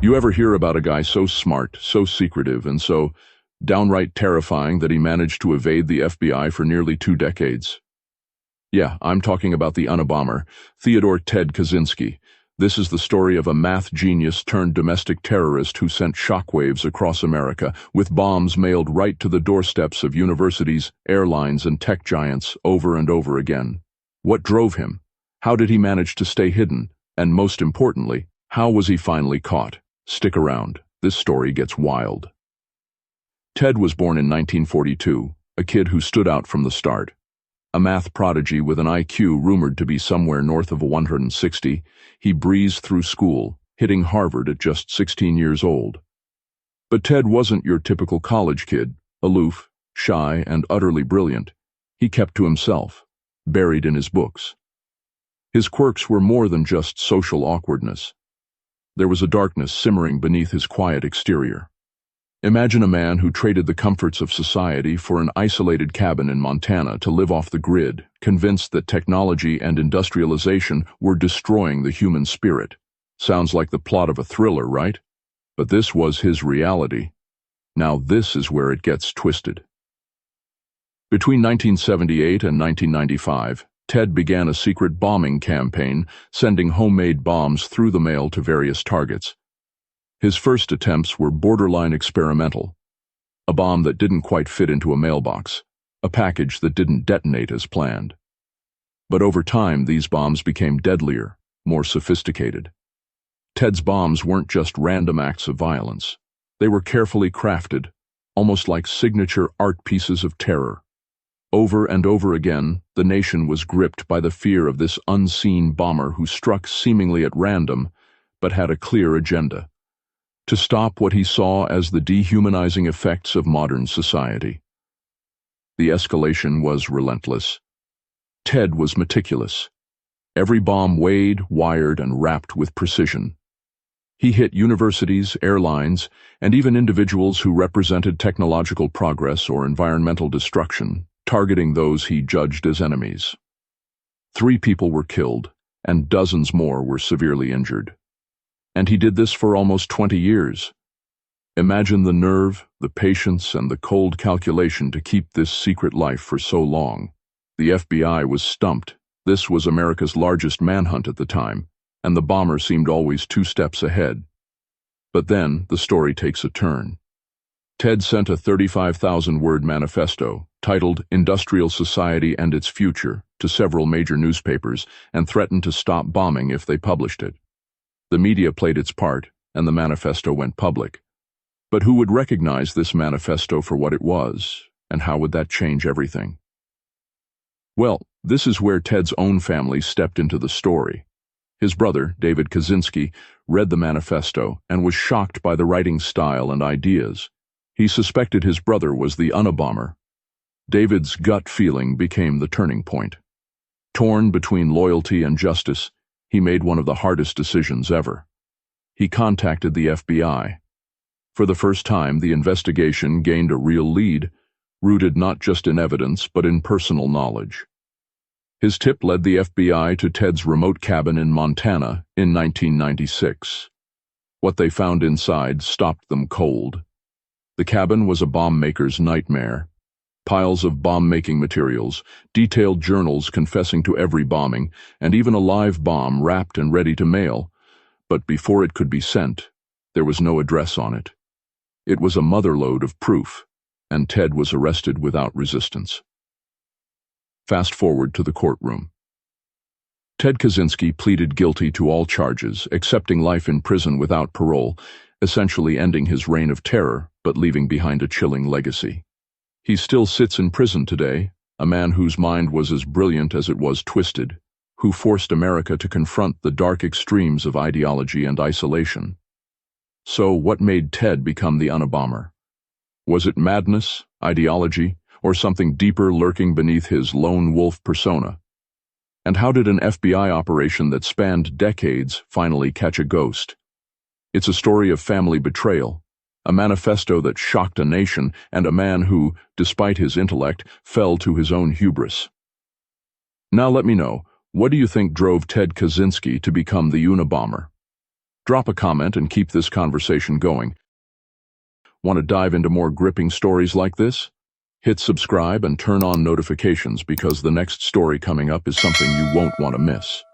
You ever hear about a guy so smart, so secretive, and so downright terrifying that he managed to evade the FBI for nearly 2 decades? Yeah, I'm talking about the Unabomber, Theodore Ted Kaczynski. This is the story of a math genius turned domestic terrorist who sent shockwaves across America, with bombs mailed right to the doorsteps of universities, airlines, and tech giants over and over again. What drove him? How did he manage to stay hidden? And most importantly, how was he finally caught? Stick around. This story gets wild. Ted was born in 1942, a kid who stood out from the start. A math prodigy with an IQ rumored to be somewhere north of 160, he breezed through school, hitting Harvard at just 16 years old. But Ted wasn't your typical college kid, aloof, shy, and utterly brilliant. He kept to himself, buried in his books. His quirks were more than just social awkwardness. There was a darkness simmering beneath his quiet exterior. Imagine a man who traded the comforts of society for an isolated cabin in Montana to live off the grid, convinced that technology and industrialization were destroying the human spirit. Sounds like the plot of a thriller, right? But this was his reality. Now this is where it gets twisted. Between 1978 and 1995, Ted began a secret bombing campaign, sending homemade bombs through the mail to various targets. His first attempts were borderline experimental. A bomb that didn't quite fit into a mailbox, a package that didn't detonate as planned. But over time, these bombs became deadlier, more sophisticated. Ted's bombs weren't just random acts of violence. They were carefully crafted, almost like signature art pieces of terror. Over and over again, the nation was gripped by the fear of this unseen bomber who struck seemingly at random, but had a clear agenda: to stop what he saw as the dehumanizing effects of modern society. The escalation was relentless. Ted was meticulous. Every bomb weighed, wired, and wrapped with precision. He hit universities, airlines, and even individuals who represented technological progress or environmental destruction, targeting those he judged as enemies. 3 people were killed, and dozens more were severely injured. And he did this for almost 20 years. Imagine the nerve, the patience, and the cold calculation to keep this secret life for so long. The FBI was stumped. This was America's largest manhunt at the time, and the bomber seemed always 2 steps ahead. But then the story takes a turn. Ted sent a 35,000-word manifesto, titled Industrial Society and Its Future, to several major newspapers and threatened to stop bombing if they published it. The media played its part, and the manifesto went public. But who would recognize this manifesto for what it was, and how would that change everything? Well, this is where Ted's own family stepped into the story. His brother, David Kaczynski, read the manifesto and was shocked by the writing style and ideas. He suspected his brother was the Unabomber. David's gut feeling became the turning point. Torn between loyalty and justice, he made one of the hardest decisions ever. He contacted the FBI. For the first time, the investigation gained a real lead, rooted not just in evidence but in personal knowledge. His tip led the FBI to Ted's remote cabin in Montana in 1996. What they found inside stopped them cold. The cabin was a bomb maker's nightmare. Piles of bomb-making materials, detailed journals confessing to every bombing, and even a live bomb wrapped and ready to mail. But before it could be sent, there was no address on it. It was a motherlode of proof, and Ted was arrested without resistance. Fast forward to the courtroom. Ted Kaczynski pleaded guilty to all charges, accepting life in prison without parole, essentially ending his reign of terror, but leaving behind a chilling legacy. He still sits in prison today, a man whose mind was as brilliant as it was twisted, who forced America to confront the dark extremes of ideology and isolation. So what made Ted become the Unabomber? Was it madness, ideology, or something deeper lurking beneath his lone wolf persona? And how did an FBI operation that spanned decades finally catch a ghost? It's a story of family betrayal, a manifesto that shocked a nation, and a man who, despite his intellect, fell to his own hubris. Now let me know, what do you think drove Ted Kaczynski to become the Unabomber? Drop a comment and keep this conversation going. Want to dive into more gripping stories like this? Hit subscribe and turn on notifications because the next story coming up is something you won't want to miss.